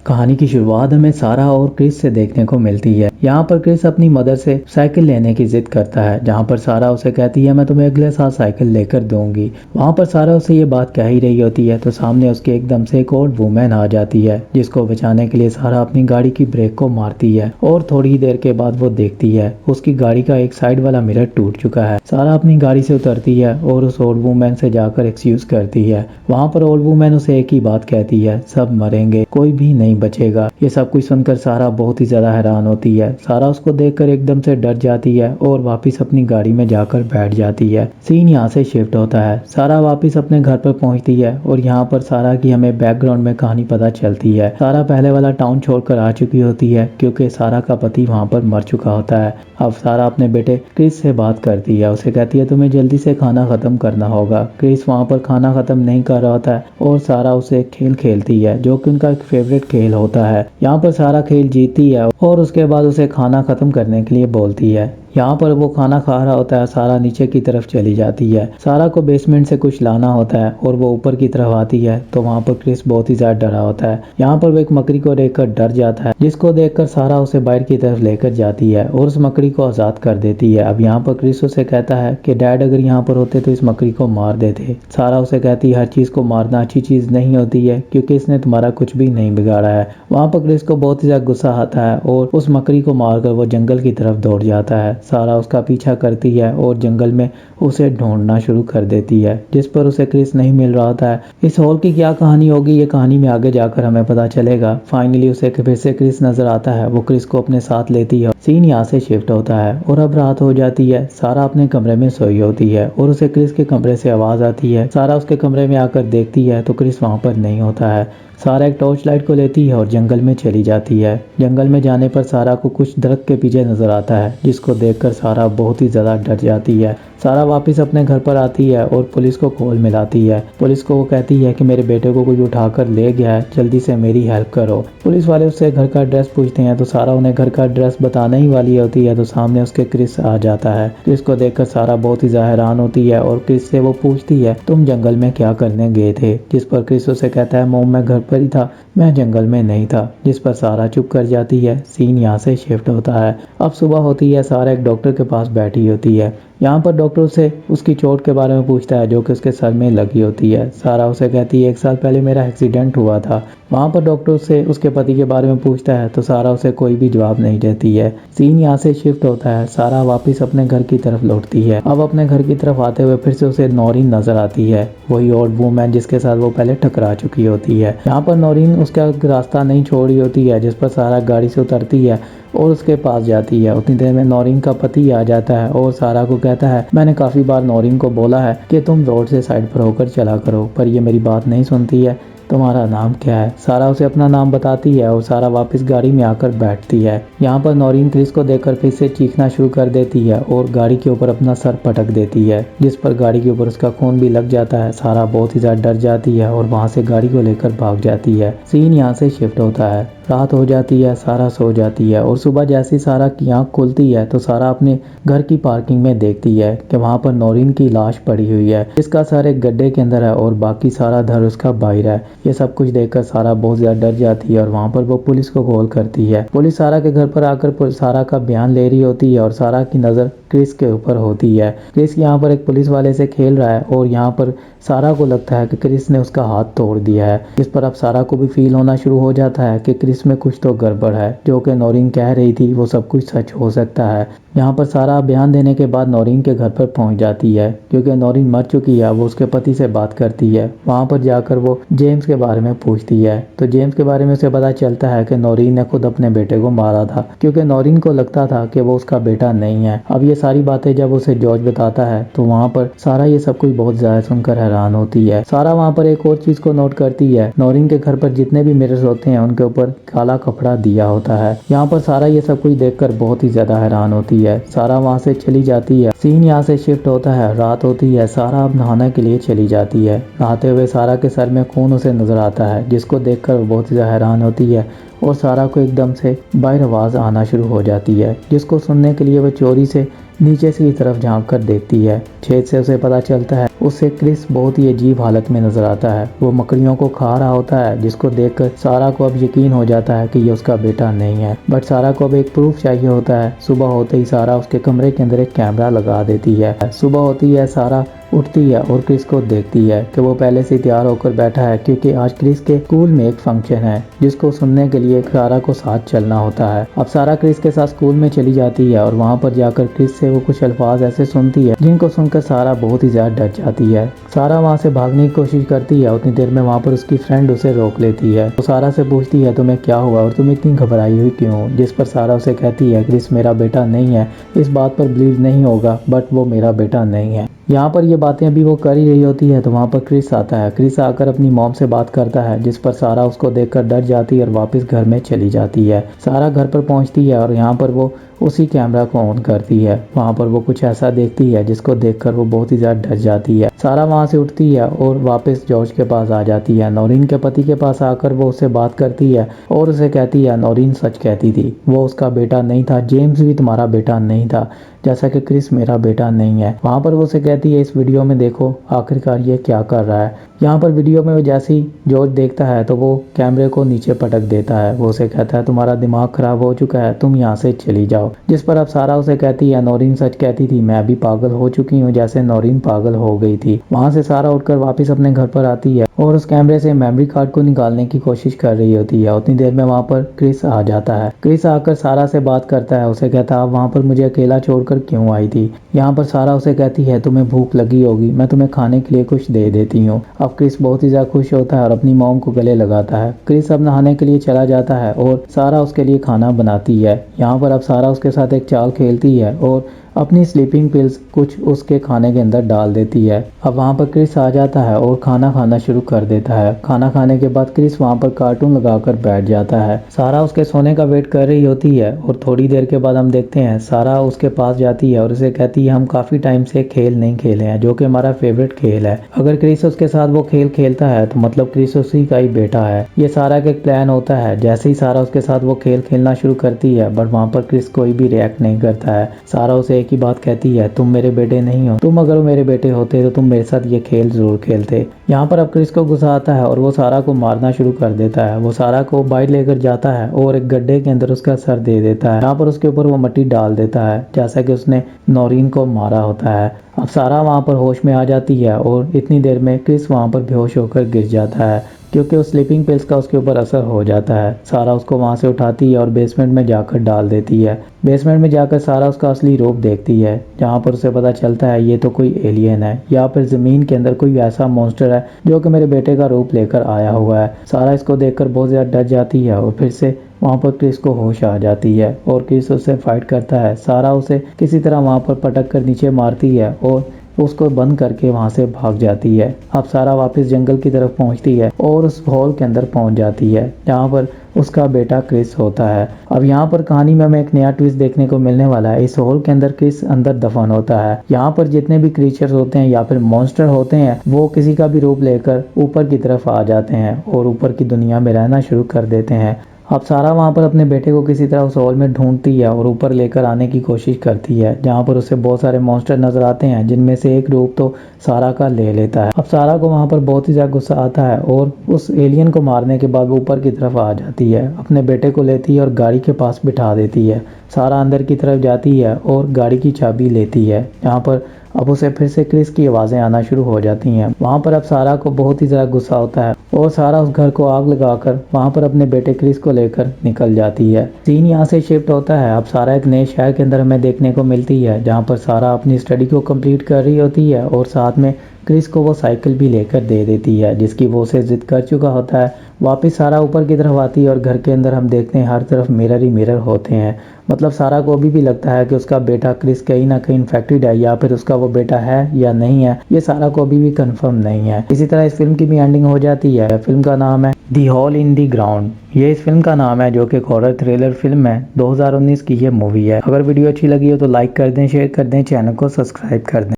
कहानी की शुरुआत हमें सारा और क्रिस से देखने को मिलती है। यहाँ पर क्रिस अपनी मदर से साइकिल लेने की जिद करता है, जहाँ पर सारा उसे कहती है मैं तुम्हें अगले साल साइकिल लेकर दूंगी। वहाँ पर सारा उसे ये बात कह ही रही होती है तो सामने उसके एकदम से एक और वुमेन आ जाती है, जिसको बचाने के लिए सारा अपनी गाड़ी की ब्रेक को मारती है और थोड़ी ही देर के बाद वो देखती है उसकी गाड़ी का एक साइड वाला मिरर टूट चुका है। सारा अपनी गाड़ी से उतरती है और उस ओल्ड वुमेन से जाकर एक्सक्यूज करती है। वहाँ पर ओल्ड वुमेन उसे एक ही बात कहती है, सब मरेंगे, कोई भी नहीं बचेगा। ये सब कुछ सुनकर सारा बहुत ही ज्यादा हैरान होती है। सारा उसको देखकर एकदम से डर जाती है और वापस अपनी गाड़ी में जाकर बैठ जाती है। सीन यहाँ से शिफ्ट होता है। सारा वापस अपने घर पर पहुंचती है और यहाँ पर सारा की हमें बैकग्राउंड में कहानी पता चलती है। सारा पहले वाला टाउन छोड़कर आ चुकी होती है क्योंकि सारा का पति वहाँ पर मर चुका होता है। अब सारा अपने बेटे क्रिस से बात करती है, उसे कहती है तुम्हें जल्दी से खाना खत्म करना होगा। क्रिस वहाँ पर खाना खत्म नहीं कर रहा होता है और सारा उसे खेल खेलती है जो कि उनका एक फेवरेट खेल होता है। यहाँ पर सारा खेल जीतती है और उसके बाद उसे खाना खत्म करने के लिए बोलती है। यहाँ पर वो खाना खा रहा होता है, सारा नीचे की तरफ चली जाती है। सारा को बेसमेंट से कुछ लाना होता है और वो ऊपर की तरफ आती है तो वहाँ पर क्रिस बहुत ही ज्यादा डरा होता है। यहाँ पर वो एक मकड़ी को देखकर डर जाता है, जिसको देखकर सारा उसे बाहर की तरफ लेकर जाती है और उस मकड़ी को आजाद कर देती है। अब यहाँ पर क्रिस उसे कहता है कि डैड अगर यहाँ पर होते तो इस मकड़ी को मार देते। सारा उसे कहती है हर चीज को मारना अच्छी चीज नहीं होती है क्योंकि इसने तुम्हारा कुछ भी नहीं बिगाड़ा है। वहाँ पर क्रिस को बहुत ही ज्यादा गुस्सा आता है और उस मकड़ी को मारकर वो जंगल की तरफ दौड़ जाता है। सारा उसका पीछा करती है और जंगल में उसे ढूंढना शुरू कर देती है, जिस पर उसे क्रिस नहीं मिल रहा होता है। इस हॉल की क्या कहानी होगी ये कहानी में आगे जाकर हमें पता चलेगा। फाइनली उसे फिर से क्रिस नजर आता है, वो क्रिस को अपने साथ लेती है। सीन यहाँ से शिफ्ट होता है और अब रात हो जाती है। सारा अपने कमरे में सोई होती है और उसे क्रिस के कमरे से आवाज आती है। सारा उसके कमरे में आकर देखती है तो क्रिस वहाँ पर नहीं होता है। सारा एक टॉर्च लाइट को लेती है और जंगल में चली जाती है। जंगल में जाने पर सारा को कुछ दरख्त के पीछे नजर आता है, जिसको देखकर सारा बहुत ही ज्यादा डर जाती है। सारा वापस अपने घर पर आती है और पुलिस को कॉल मिलाती है। पुलिस को वो कहती है कि मेरे बेटे को कोई उठाकर ले गया है, जल्दी से मेरी हेल्प करो। पुलिस वाले उससे घर का एड्रेस पूछते हैं तो सारा उन्हें घर का एड्रेस बताने ही वाली होती है तो सामने उसके क्रिस आ जाता है। क्रिस को देखकर सारा बहुत ही ज्यादा हैरान होती है और क्रिस से वो पूछती है तुम जंगल में क्या करने गए थे, जिस पर क्रिस उसे कहता है मोम मैं घर पर ही था, मैं जंगल में नहीं था, जिस पर सारा चुप कर जाती है। सीन यहाँ से शिफ्ट होता है। अब सुबह होती है, सारा एक डॉक्टर के पास बैठी होती है। यहाँ पर डॉक्टर से उसकी चोट के बारे में पूछता है जो कि उसके सर में लगी होती है। सारा उसे कहती है 1 साल पहले मेरा एक्सीडेंट हुआ था। वहाँ पर डॉक्टर से उसके पति के बारे में पूछता है तो सारा उसे कोई भी जवाब नहीं देती है। सीन यहाँ से शिफ्ट होता है। सारा वापस अपने घर की तरफ लौटती है। अब अपने घर की तरफ आते हुए फिर से उसे नौरीन नजर आती है, वही ओल्ड वुमन जिसके साथ वो पहले टकरा चुकी होती है। यहाँ पर नौरीन उसका रास्ता नहीं छोड़ रही होती है, जिस पर सारा गाड़ी से उतरती है और उसके पास जाती है। उतनी देर में नौरीन का पति आ जाता है और सारा को कहता है मैंने काफी बार नौरीन को बोला है कि तुम रोड से साइड पर होकर चला करो, पर ये मेरी बात नहीं सुनती है। तुम्हारा नाम क्या है? सारा उसे अपना नाम बताती है और सारा वापस गाड़ी में आकर बैठती है। यहाँ पर नौरीन क्रिस को देखकर फिर से चीखना शुरू कर देती है और गाड़ी के ऊपर अपना सर पटक देती है, जिस पर गाड़ी के ऊपर उसका खून भी लग जाता है। सारा बहुत ही ज्यादा डर जाती है और वहाँ से गाड़ी को लेकर भाग जाती है। सीन यहाँ से शिफ्ट होता है। रात हो जाती है, सारा सो जाती है और सुबह जैसे सारा की आँख खुलती है तो सारा अपने घर की पार्किंग में देखती है कि वहाँ पर नौरीन की लाश पड़ी हुई है, जिसका सर एक गड्ढे के अंदर है और बाकी सारा धड़ उसका बाहर है। ये सब कुछ देखकर सारा बहुत ज्यादा डर जाती है और वहाँ पर वो पुलिस को कॉल करती है। पुलिस सारा के घर पर आकर सारा का बयान ले रही होती है और सारा की नज़र क्रिस के ऊपर होती है। क्रिस यहाँ पर एक पुलिस वाले से खेल रहा है और यहाँ पर सारा को लगता है कि क्रिस ने उसका हाथ तोड़ दिया है, जिस पर अब सारा को भी फील होना शुरू हो जाता है कि क्रिस में कुछ तो गड़बड़ है। जो कि नौरीन कह रही थी वो सब कुछ सच हो सकता है। यहाँ पर सारा बयान देने के बाद नौरीन के घर पर पहुंच जाती है क्योंकि नौरीन मर चुकी है। वो उसके पति से बात करती है। वहाँ पर जाकर वो जेम्स के बारे में पूछती है तो जेम्स के बारे में उसे पता चलता है कि नौरीन ने खुद अपने बेटे को मारा था, क्योंकि नौरीन को लगता था कि वो उसका बेटा नहीं है। अब ये सारी बातें जब उसे जॉर्ज बताता है तो वहाँ पर सारा ये सब कुछ बहुत ज्यादा सुनकर हैरान होती है। सारा वहाँ पर एक और चीज को नोट करती है, नौरीन के घर पर जितने भी मिरर्स होते हैं उनके ऊपर काला कपड़ा दिया होता है। यहाँ पर सारा ये सब कुछ देखकर बहुत ही ज्यादा हैरान होती है। सारा वहाँ से चली जाती है। सीन यहाँ से शिफ्ट होता है। रात होती है। सारा अब नहाने के लिए चली जाती है। नहाते हुए सारा के सर में खून उसे नजर आता है, जिसको देखकर बहुत ही हैरान होती है और सारा को एकदम से बाहर आवाज आना शुरू हो जाती है, जिसको सुनने के लिए वह चोरी से नीचे से की तरफ झांक कर देखती है। छेद से उसे पता चलता है उससे क्रिस बहुत ही अजीब हालत में नजर आता है। वो मकड़ियों को खा रहा होता है, जिसको देखकर सारा को अब यकीन हो जाता है कि ये उसका बेटा नहीं है। बट सारा को अब एक प्रूफ चाहिए होता है। सुबह होते ही सारा उसके कमरे के अंदर एक कैमरा लगा देती है। सुबह होती है, सारा उठती है और क्रिस को देखती है कि वो पहले से तैयार होकर बैठा है, क्योंकि आज क्रिस के स्कूल में एक फंक्शन है जिसको सुनने के लिए सारा को साथ चलना होता है। अब सारा क्रिस के साथ स्कूल में चली जाती है और वहाँ पर जाकर क्रिस से वो कुछ अल्फाज ऐसे सुनती है जिनको सुनकर सारा बहुत ही ज्यादा डर जाती है। सारा वहाँ से भागने की कोशिश करती है। उतनी देर में वहाँ पर उसकी फ्रेंड उसे रोक लेती है। तो सारा से पूछती है तुम्हें क्या हुआ और तुम इतनी घबराई हुई क्यों, जिस पर सारा उसे कहती है क्रिस मेरा बेटा नहीं है, इस बात पर बिलीव नहीं होगा बट वो मेरा बेटा नहीं है। यहाँ पर ये बातें अभी वो कर ही रही होती है तो वहाँ पर क्रिस आता है। क्रिस आकर अपनी मॉम से बात करता है, जिस पर सारा उसको देखकर डर जाती है और वापस घर में चली जाती है। सारा घर पर पहुँचती है और यहाँ पर वो उसी कैमरा को ऑन करती है। वहाँ पर वो कुछ ऐसा देखती है जिसको देखकर वो बहुत ही ज़्यादा डर जाती है। सारा वहाँ से उठती है और वापस जॉर्ज के पास आ जाती है। नौरीन के पति के पास आकर वो उससे बात करती है और उसे कहती है नौरीन सच कहती थी, वो उसका बेटा नहीं था, जेम्स भी तुम्हारा बेटा नहीं था, जैसा कि क्रिस मेरा बेटा नहीं है। वहाँ पर वो उसे कहती है इस वीडियो में देखो आखिरकार ये क्या कर रहा है। यहाँ पर वीडियो में वो जैसे ही जॉर्ज देखता है तो वो कैमरे को नीचे पटक देता है। वो उसे कहता है तुम्हारा दिमाग खराब हो चुका है, तुम यहाँ से चली जाओ। जिस पर अब सारा उसे कहती है नौरीन सच कहती थी, मैं भी पागल हो चुकी हूँ जैसे नौरीन पागल हो गई थी। वहाँ से सारा उठकर वापस अपने घर पर आती है और उस कैमरे से मेमोरी कार्ड को निकालने की कोशिश कर रही होती है। उतनी देर में वहाँ पर क्रिस आ जाता है। क्रिस आकर सारा से बात करता है। उसे कहता है आप वहाँ पर मुझे अकेला छोड़कर क्यों आई थी। यहाँ पर सारा उसे कहती है तुम्हें भूख लगी होगी, मैं तुम्हें खाने के लिए कुछ दे देती हूँ। अब क्रिस बहुत ही ज्यादा खुश होता है और अपनी मॉम को गले लगाता है। क्रिस अब नहाने के लिए चला जाता है और सारा उसके लिए खाना बनाती है। यहाँ पर अब सारा उसके साथ एक चाल खेलती है और अपनी स्लीपिंग पिल्स कुछ उसके खाने के अंदर डाल देती है। अब वहाँ पर क्रिस आ जाता है और खाना खाना शुरू कर देता है। खाना खाने के बाद क्रिस वहाँ पर कार्टून लगाकर बैठ जाता है। सारा उसके सोने का वेट कर रही होती है और थोड़ी देर के बाद हम देखते हैं सारा उसके पास जाती है और उसे कहती है हम काफी टाइम से खेल नहीं खेले हैं, जो कि हमारा फेवरेट खेल है। अगर क्रिस उसके साथ वो खेल खेलता है तो मतलब क्रिस उसी का ही बेटा है। ये सारा का एक प्लान होता है। जैसे ही सारा उसके साथ वो खेल खेलना शुरू करती है बट वहाँ पर क्रिस कोई भी रिएक्ट नहीं करता है। सारा उसे की बात कहती है तुम मेरे बेटे नहीं हो, तुम अगर मेरे बेटे होते तो तुम मेरे साथ ये खेल जरूर खेलते। यहाँ पर अब क्रिस को गुस्सा आता है और वो सारा को मारना शुरू कर देता है। वो सारा को बाइक लेकर जाता है और एक गड्ढे के अंदर उसका सर दे देता है। यहाँ पर उसके ऊपर वो मिट्टी डाल देता है जैसा कि उसने नौरीन को मारा होता है। अब सारा वहाँ पर होश में आ जाती है और इतनी देर में क्रिस वहाँ पर बेहोश होकर गिर जाता है, क्योंकि उस स्लीपिंग पिल्स का उसके ऊपर असर हो जाता है। सारा उसको वहाँ से उठाती है और बेसमेंट में जाकर डाल देती है। बेसमेंट में जाकर सारा उसका असली रूप देखती है, जहाँ पर उसे पता चलता है ये तो कोई एलियन है या फिर जमीन के अंदर कोई ऐसा मॉन्स्टर है जो कि मेरे बेटे का रूप लेकर आया हुआ है। सारा इसको देखकर बहुत ज़्यादा डर जाती है और फिर से वहाँ पर क्रिस को होश आ जाती है और क्रिस उससे फाइट करता है। सारा उसे किसी तरह वहाँ पर पटक कर नीचे मारती है और उसको बंद करके वहाँ से भाग जाती है। अब सारा वापस जंगल की तरफ पहुँचती है और उस हॉल के अंदर पहुँच जाती है जहाँ पर उसका बेटा क्रिस होता है। अब यहाँ पर कहानी में हमें एक नया ट्विस्ट देखने को मिलने वाला है। इस हॉल के अंदर क्रिस अंदर दफन होता है। यहाँ पर जितने भी क्रीचर्स होते हैं या फिर मॉन्स्टर होते हैं वो किसी का भी रूप लेकर ऊपर की तरफ आ जाते हैं और ऊपर की दुनिया में रहना शुरू कर देते हैं। अब सारा वहाँ पर अपने बेटे को किसी तरह उस हॉल में ढूंढती है और ऊपर लेकर आने की कोशिश करती है, जहाँ पर उसे बहुत सारे मॉन्स्टर नजर आते हैं जिनमें से एक रूप तो सारा का ले लेता है। अब सारा को वहाँ पर बहुत ही ज़्यादा गुस्सा आता है और उस एलियन को मारने के बाद वो ऊपर की तरफ आ जाती है, अपने बेटे को लेती है और गाड़ी के पास बिठा देती है। सारा अंदर की तरफ जाती है और गाड़ी की चाबी लेती है, जहाँ पर अब उसे फिर से क्रिस की आवाज़ें आना शुरू हो जाती हैं। वहाँ पर अब सारा को बहुत ही ज़्यादा गुस्सा होता है और सारा उस घर को आग लगाकर वहाँ पर अपने बेटे क्रिस को लेकर निकल जाती है। सीन यहाँ से शिफ्ट होता है। अब सारा एक नए शहर के अंदर हमें देखने को मिलती है, जहाँ पर सारा अपनी स्टडी को कंप्लीट कर रही होती है और साथ में क्रिस को वो साइकिल भी लेकर दे देती है जिसकी वो उसे जिद कर चुका होता है। वापस सारा ऊपर की तरफ आती है और घर के अंदर हम देखते हैं हर तरफ मिरर ही मिरर होते हैं। मतलब सारा को अभी भी लगता है कि उसका बेटा क्रिस कहीं ना कहीं इन्फेक्टेड है या फिर उसका वो बेटा है या नहीं है, ये सारा को अभी भी कंफर्म नहीं है। इसी तरह इस फिल्म की भी एंडिंग हो जाती है। फिल्म का नाम है the whole in the ground. ये इस फिल्म का नाम है जो कि हॉरर थ्रिलर फिल्म है। 2019 की ये मूवी है। अगर वीडियो अच्छी लगी हो तो लाइक कर दें, शेयर कर दें, चैनल को सब्सक्राइब कर दें।